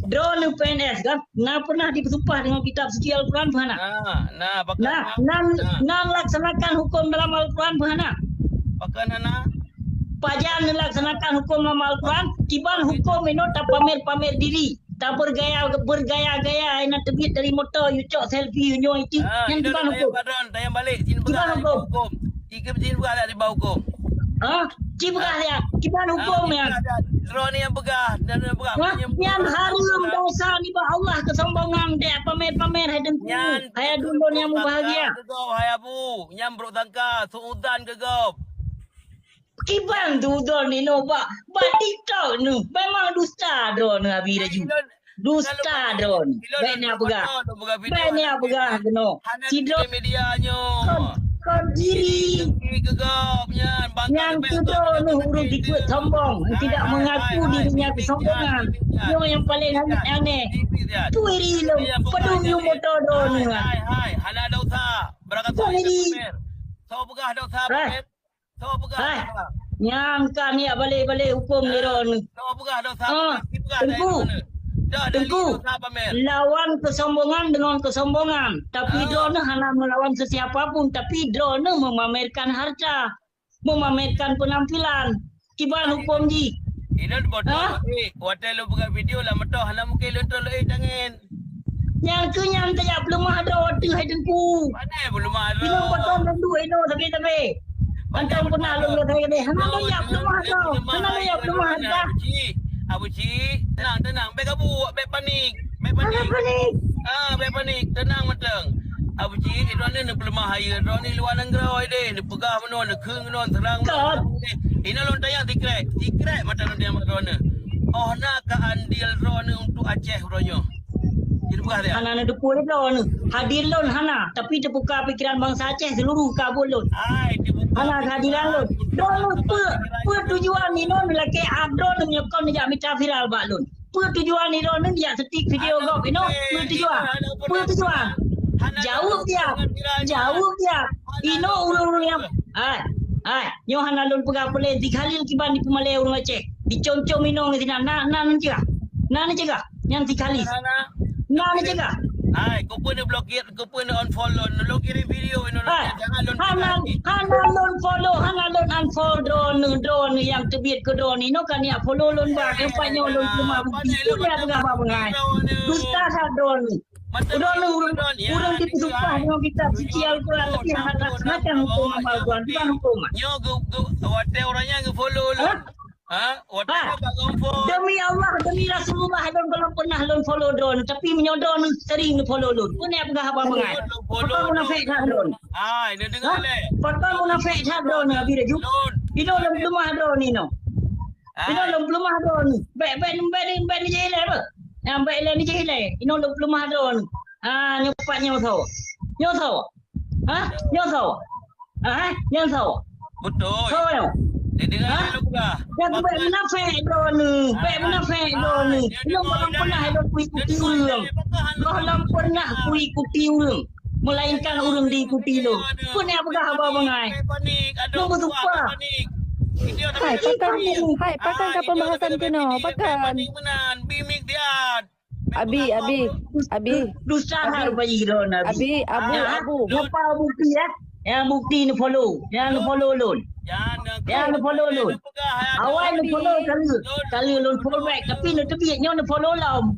Drone PNS kan, pernah disumpah dengan kitab suci Al-Quran mana? Nan laksanakan hukum dalam Al-Quran mana? Pajan laksanakan hukum dalam Al-Quran, kiban hukum ini tak pamer diri, tak bergaya-gaya, ini terbit dari motor, you cok selfie, you itu, yang kiban hukum. Tayang balik, kiban hukum. Jika berjin bukan ada di bawah hukum. Cibah ya, kiban hukum ya. Drone ni yang begah dan begah. Yang haram dosa ni bah Allah kesombongan dia pamer hai dengku. Hai dundon yang bahagia. Hai abu, nyam bro tangka, suudan ke gop. Kiban dundon ni no ba TikTok nu. Memang dusta drone abi raju. Dusta drone. Benya begah. Benya begah geno. Si drone medianya. Kau diri yang kedua huruf dikut sombong, tidak mengaku dirinya kesombongan. Yang paling aneh tu iri lo pedung you motor don. Hai hala dosa berkata so begah dosa so begah yang kan ya balik hukum ni don. So begah dosa Tengku lawan kesombongan dengan kesombongan, tapi drone hanya melawan sesiapapun, tapi drone memamerkan harta, memamerkan penampilan. Kiban hukum ji. Ini bodoh. Hotel lu buka video lah metoh hanya mungkin lontor tangan. Yang kenyang tak belum ada hotel hai tengku. Mana belum ada. Ini potong dulu eno tapi. Antam pernah lu saya ni. Hana ya belum ada. Hana ya belum ada. Abu Cik, tenang. Baik abu, baik panik. Baik panik. Tenang matang. Abu Cik, drone ni pelemah haya. Drone ni luar negara deh. Ni pegah menon, ni keng menon, terang. Ini lon tayang tikret matang dia drone. Oh nak ke andil drone untuk Aceh drone. Jadi pegah dia. Hana nak depul drone. Hadir lon hana, tapi terbuka pikiran bangsa Aceh seluruh kabul lon. Hana hadiran lon. Drone apa tujuan ni non laki drone menyokong dia mitra viral bak lon. Apa tujuan ni drone dia setik video gop you know. Apa tujuan? Jauh dia. Ino urung yang nyo hana lon pegah pole dikhalil kiban di Pemalai urung Aceh. Diconcom minong di sini. Nan jaga. Yang dikhalil. Nan jaga. Hai, kau pun blokir, kau pun unfollow, lo kirim video ini, jangan lon. Hana lon unfollow drone yang terbit ke drone ini kan ya follow lon bak, yang panyo lon cuma itu dia apa mengai. Dusta sah drone. Drone urang disumpah dengan kita suci Al-Quran tapi hana laksanakan hukum Al-Quran bukan hukum. Yo hotel orangnya follow lon. Demi Allah, demi Rasulullah lon belum pernah lon follow drone tapi menyodon sering follow lon. Pun apa apa mengai. Apa munafik dah drone. Ini dengar le. Apa munafik dah drone abi raju. Ini lon belum ada ni no. Ini lon belum ada ni. Baik ni je le apa? Yang baik le ni je le. Ini lon belum ada ni. Nyopat nyo tahu. Nyo tahu. Nyo tahu. Betul. Tahu. Dia dengar lu buka. Yang baik munafik drone. Baik munafik drone. Lu belum pernah hidup ikuti urang. Belum pernah ikuti urang. Melainkan urang diikuti lu. Pun apa khabar bangai. Lu bersumpah. Hai, pakan ke pembahasan kena? Pakan. Bimik dia. Abi. Dusta hal bagi drone abi. Abu. Apa bukti ya? Yang bukti ni follow. Yang follow lun. Yang follow lun. Awal ni follow kali lun follow back tapi ni terbit nyo ni follow lam.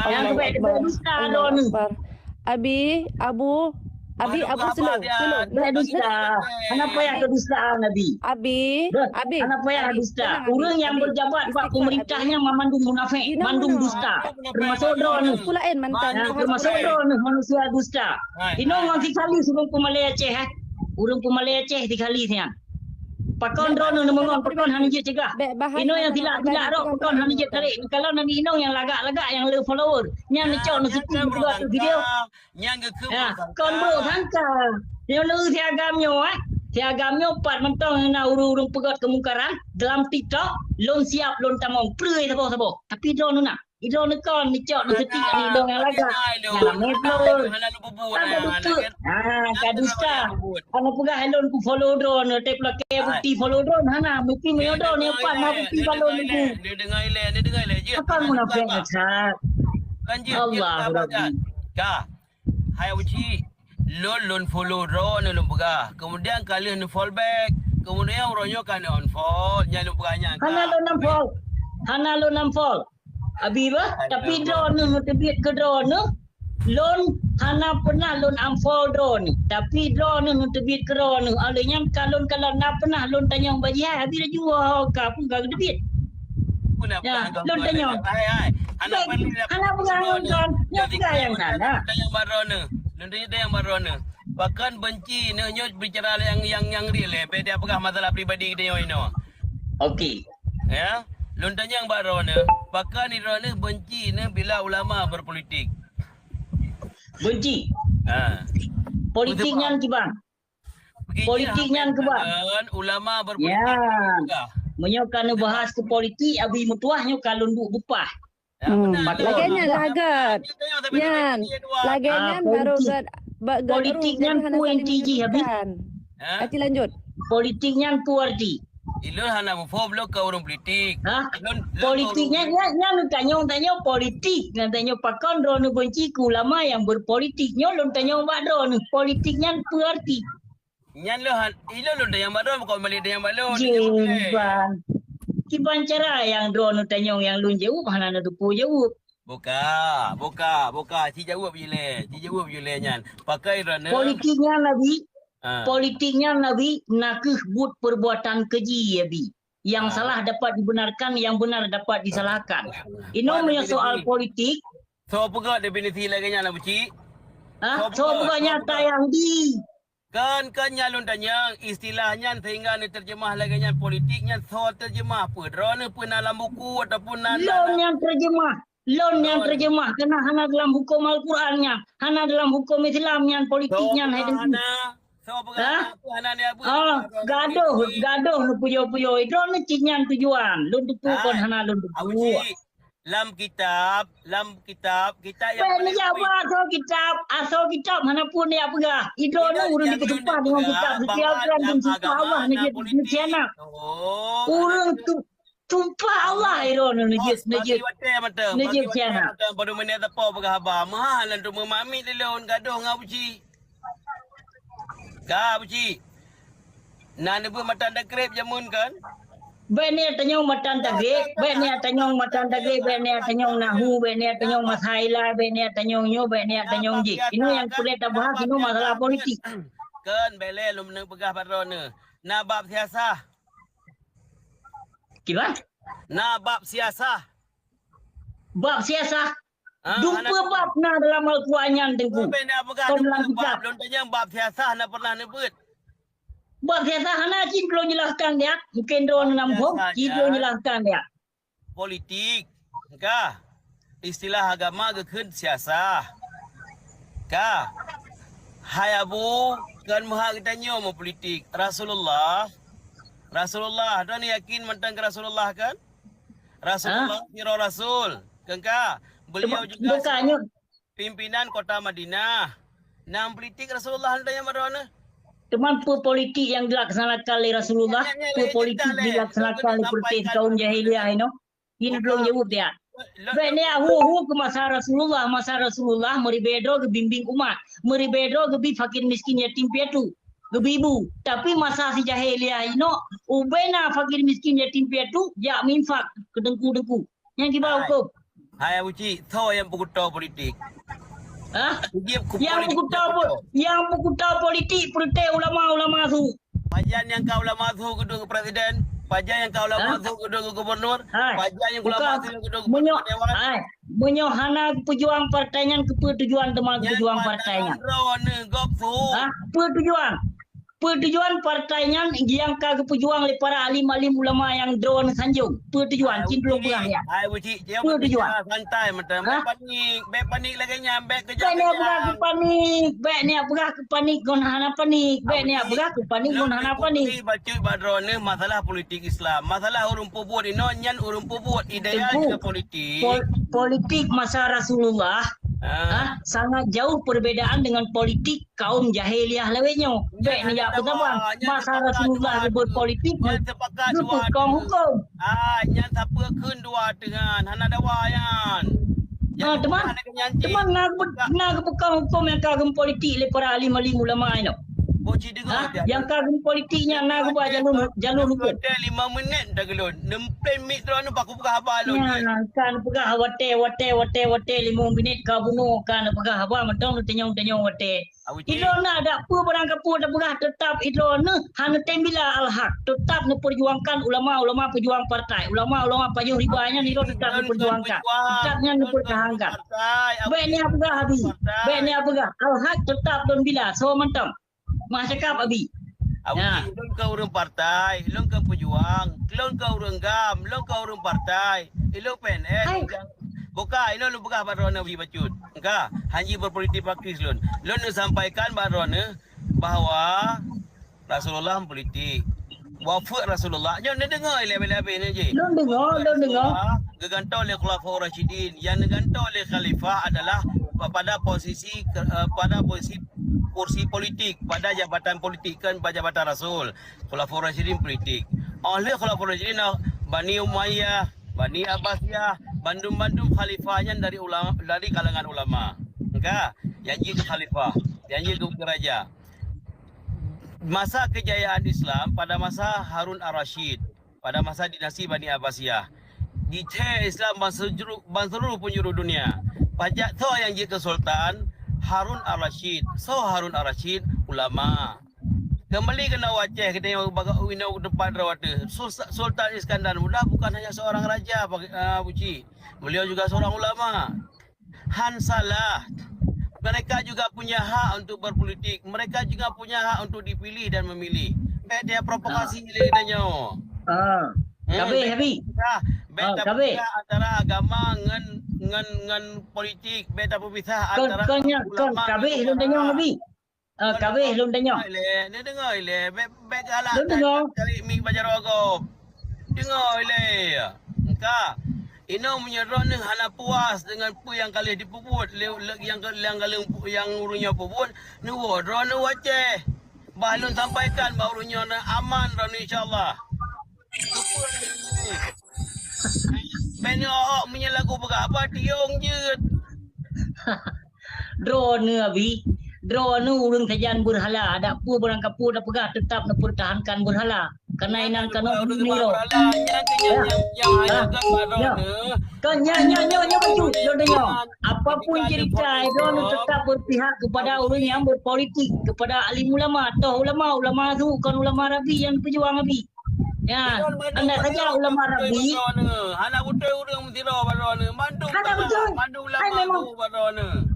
Yang baik dia dusta lun. Abu slow. Dia dusta. Kenapa yang kedustaan Nabi? Abi. Kenapa yang dusta? Orang yang berjabat buat pemerintahnya memandung munafik, mandung dusta. Termasuk drone. Pulain mantan. Termasuk drone manusia dusta. Ini orang tikali sebelum Pemalai Aceh Urang Pemalai Aceh tikali siang. Pakon drone ni mengon pakon hani je cegah. Ino yang tidak rok pakon hani je tarik. Kalau nanti ino yang lagak yang le follower. Yang cok nak syuting buat video. Yang ke kon bro sangka. Yang lu siagamnyo Tiagamnyo pat mentong na urung pegot kemungkaran dalam TikTok lon siap lon tamong prei sabo. Tapi drone nak. Drone kon ni cok nak syuting ni dong yang lagak. Yang metlo. Kadusta. Ana pegah helon ku follow drone, tep lake bukti follow drone hana, bukti meyo drone ni pat mau bukti follow ni. Dia dengar ile je. Apa munafik macam? Ganjil Allah Rabbi. Ka. Hai uji. Lon follow draw ni lon pegah. Kemudian kali ni fall back. Kemudian ronyo kan on fall. Nya lon pegahnya. Hana lo nam fall. Abi ba? Tapi draw ni terbit ke draw ni. Lon hana pernah lon unfold draw ni. Tapi draw ni terbit ke draw ni. Alanya kalau nak pernah lon tanya baji hai abi dah jual ka pun gak terbit. Ya, lon tanya. Hai. Anak pengangon kan. Ya tiga yang sana. Tanya barone. Lon tanya barone. Bahkan benci nyo bicara yang real beda apakah masalah pribadi kita ini. Okey. Ya. Lon tanya barone. Bahkan irone benci bila ulama berpolitik. Benci. Ha. Politiknya kibang. Politiknya kebang. Ulama berpolitik. Ya. Menyokan bahas ke politik abi mutuahnya kalau nduk bupah. Laganya lagat. Yan. Laganya baru politiknya puan TG habis. Ati lanjut. Politiknya puarti. Ilon hana mufom lo ke orang politik. Ha? Politiknya lu tanya politik. Tanya pakon drone benci ku ulama yang berpolitiknya lu tanya mbak drone politiknya puarti. Nyan lo ilon lo yang baru kau balik yang baru. Kiban cara yang drone tanya yang lu jauh mana tu pu jauh. Buka. Ci jawab je le nyan. Pakai rana. Politiknya Nabi nak buat perbuatan keji ya bi. Yang salah dapat dibenarkan, yang benar dapat disalahkan. Ini punya soal politik. So apa definisi lagi nya lah buci? So bukan nyata yang di. Kan nyalon tanya istilahnya sehingga ni terjemah lagi nya politiknya so terjemah apa? Drone pun dalam buku ataupun Loan yang terjemah kena hana dalam hukum Al-Qurannya, hana dalam hukum Islamnya, politiknya gaduh nu puyo itu ni cinyan tujuan lu tu kon hana lu tu lam kitab kita yang ni apa asal kitab mana pun ya pegah itu ni urang diketumpah dengan kitab setiap orang pun sumpah Allah ni dia urang tu tumpah Allah itu ni dia pada mana tak apa pegah abah mahal untuk memami lelon gaduh ngabuci Buci. Nana pun matan dah krep jamun kan? Bene tanyong matan tagrep, bene tanyong matan tagrep, bene tanyong nahu, bene tanyong masaila, bene tanyong nyo, bene tanyong jik. Ini yang kulit bahas ini masalah politik. Kan bele lu meneng pegah parone. Na bab siasah. Kira? Na bab siasah. Bab siasah. Dumpa bab na dalam Al-Quran tengku. Benda apakah bab lon tanya bab siasah na pernah nebut. Bab siasah hana cin belum jelaskan dia. Mungkin drone nampung cin belum jelaskan dia. Politik. Kah? Istilah agama gekun siasah. Kah? Hai Abu kan maha kita nyomo politik. Rasulullah dah ni yakin tentang Rasulullah kan? Rasulullah kira Rasul. Kan kah? Beliau juga pimpinan kota Madinah. Nam politik Rasulullah tanya mana? Teman politik yang dilaksanakan oleh Rasulullah, politik dilaksanakan oleh kaum jahiliyah ini belum jawab dia. Bene hu ke masa Rasulullah meribedro ke bimbing umat, meribedro ke bi fakir miskin yatim piatu, ke bibu. Tapi masa si jahiliyah ubena fakir miskin yatim piatu jak minfak ke dengku. Yang kita hukum. Hai Abuci, tahu yang pukutau politik. Yang pukutau politik perintah ulama tu. Pajan yang kau ulama tu kedua ke presiden, pajan yang kau ulama tu kedua ke gubernur, pajan yang ulama tu kedua ke dewan. Menyohana pejuang partainya ke tujuan teman pejuang partainya. Pertujuan partainya yang kagak pejuang oleh para alim-alim ulama yang drone sanjung. Pertujuan cindung perang ya. Pertujuan. Santai macam panik lagi nyampe kerja. Baik ni apa ke panik gon hana panik. Baik ni apa ke panik gon hana panik. Baca badrone masalah politik Islam. Masalah urung pubut nyan urung pubut ideal juga politik. Politik masa Rasulullah sangat jauh perbedaan dengan politik kaum jahiliyah lainnya. Baik ni apa sama masa Rasulullah berpolitik itu kaum hukum. Nyan siapa kun dua dengan hana dawayan. Teman nak bukan hukum yang kagum politik le para alim ulama ini. Boci dengar Yang kagum politiknya nak buat jalur hukum. 5 minit dah gelon. 6 minit drone aku buka haba lo. Ya kan pegah wate 5 minit ka bunuh kan pegah apa mentong tenyong wate. Ilo na ada apa barang kapur dah pegah tetap ilo na hana tembila al-haq tetap memperjuangkan ulama pejuang partai ulama payuh ribanya ilo tetap memperjuangkan tetapnya mempertahankan baiknya pegah habis baiknya pegah al-haq tetap don bila so mentong masyarakat abi. Long kau orang partai, long kau pejuang, long kau orang gam, long kau orang partai, long PNS. Buka, ini lu buka barona bagi bacut. Enggak, hanya berpolitik praktis lon. Lon sampaikan barona bahawa Rasulullah politik. Wafat Rasulullah. Jangan dengar lebih-lebih ni je. Lon dengar. Gegantau oleh Khulafaur Rasyidin. Yang digantau oleh khalifah adalah pada posisi kursi politik, pada jabatan politik kan pada jabatan Rasul. Khulafaur Rasyidin politik. Oleh Khulafaur Rasyidin Bani Umayyah, Bani Abbasiyah, bandum-bandum khalifahnya dari kalangan ulama. Enggak, yang ke khalifah, yang ke raja. Masa kejayaan Islam pada masa Harun ar-Rasyid, pada masa dinasti Bani Abbasiyah, di Islam seluruh penjuru dunia. Pajak tu yang ke sultan Harun ar-Rasyid. So Harun ar-Rasyid ulama. Kembali kena wajah kita yang bagai depan rawat. Sultan Iskandar Muda bukan hanya seorang raja Buci. Beliau juga seorang ulama. Hansalah. Mereka juga punya hak untuk berpolitik. Mereka juga punya hak untuk dipilih dan memilih. Dia provokasi dia tanya. Habis. Beta antara agama dengan politik. Beta berpisah antara ulama. Habis lu tanya habis. Habis lu tanya. Dia dengar ile. Bek galak. Lu dengar. Cari mi baca rogop. Dengar ile. Engkau Ino menyerah ni hana puas dengan pu yang kali dipuput yang urunya puput ni wodro ni waceh balun sampaikan barunya aman dah ni insyaallah. Beni awak punya lagu berapa tiung je. Drone abi. Drone urung tajan berhala ada pu barang kapur dah pegah tetap nak pertahankan berhala. Karena inang kena ni lo. Kan nya baju jodohnya. Apapun cerita drone tetap berpihak kepada orang yang berpolitik, kepada alim ulama atau ulama tu kan ulama Rabi yang pejuang Abi. Ya, anda saja ulama Rabi. Anak betul orang mentira barone. Mandu barone.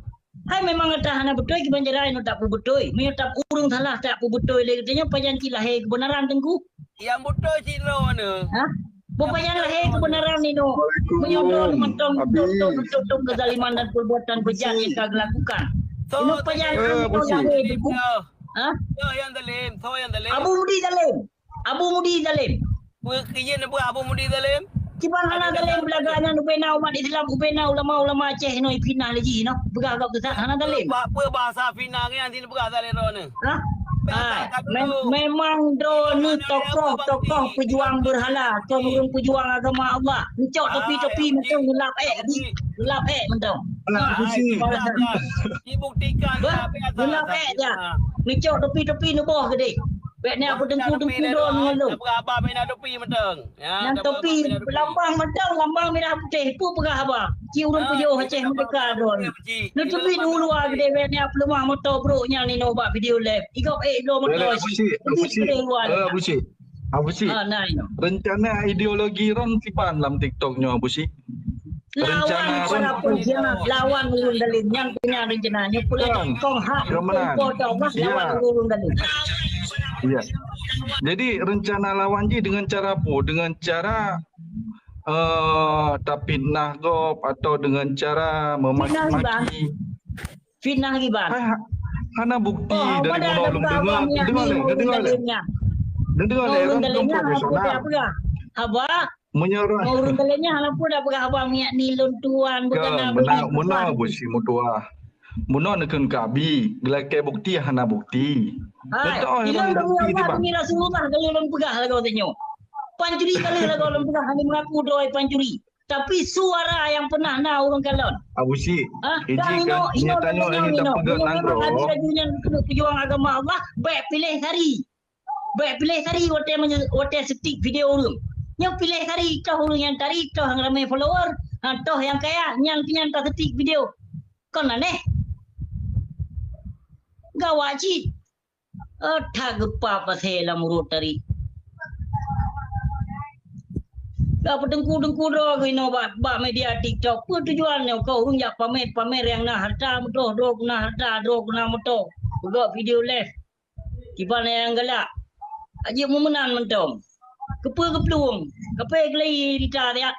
Hai memang ada hana betul ke banjaran tak betul. Me tak urung salah tak betul le katanya pajan ki lahir kebenaran tengku. Yang betul ciro mana? Ha? Bukannya lahir kebenaran ni no. Menyodor mentong betul kezaliman dan perbuatan bejat yang kau lakukan. Ini pajan lahir tengku. Ha? Yang dalim, yang dalim. Abu Mudi Dalim. Kiyen apa Abu Mudi Dalim? Ciban hana dalim belaganya ubena umat Islam ubena ulama Aceh no ipina leji no begah gak kesat hana dalim apa bahasa fina ni anti begah dalim drone memang drone tokoh pejuang berhala turun pejuang agama Allah mencok topi mentong gelap mentong dibuktikan gelap je mencok topi nubuh gede. Baiknya aku tengku drone dengan lu. Apa merah topi menteng. Yang topi lambang menteng, lambang merah putih. Pu pegah apa? Ci urung pujuh Aceh Merdeka drone. Lu topi dulu agak baiknya aku lemah motor bro-nya ni no buat video live. Igop lo motor. Abu Syed. Rencana ideologi ron sipan dalam TikToknya Abu Syed. Lawan urung dalim yang punya rencananya pula kong hak lawan urung dalim. Ya. Jadi rencana lawan je dengan cara apa? Dengan cara fitnah gop atau dengan cara memaki-maki. Fitnah giban. Hana bukti dari mana dengar profesional. Haba menyerah. Urung dalimnya hana pun dah pegah abang ni lontuan bukan Muna busi mutua. Muna nekun kabi, gelakai bukti hana bukti. Ilang demi Rasulullah kalau orang pegah lah kau tanya. Pancuri kali lah kau orang pegah hanya mengaku doai pancuri. Tapi suara yang pernah na orang kalon. Abu si. Hiji Dan kan dia tanya ini tak pegang nangro. Ada pejuang agama Allah, baik pilih hari. Baik pilih hari wote setik video orang. Yang pilih hari toh orang yang tarik toh yang ramai follower, toh yang kaya yang tak setik video. Kon aneh. Gawaji. Thagpa pasela murut tari. Dapat dengku doh gino ba media TikTok. Apa tujuannya kau orang jak pamer yang na harta motor, drog na harta, drog na motor. Juga video live. Kipan yang galak. Aje memenan mentong. Kepeluang. Kepe gelai dita dia.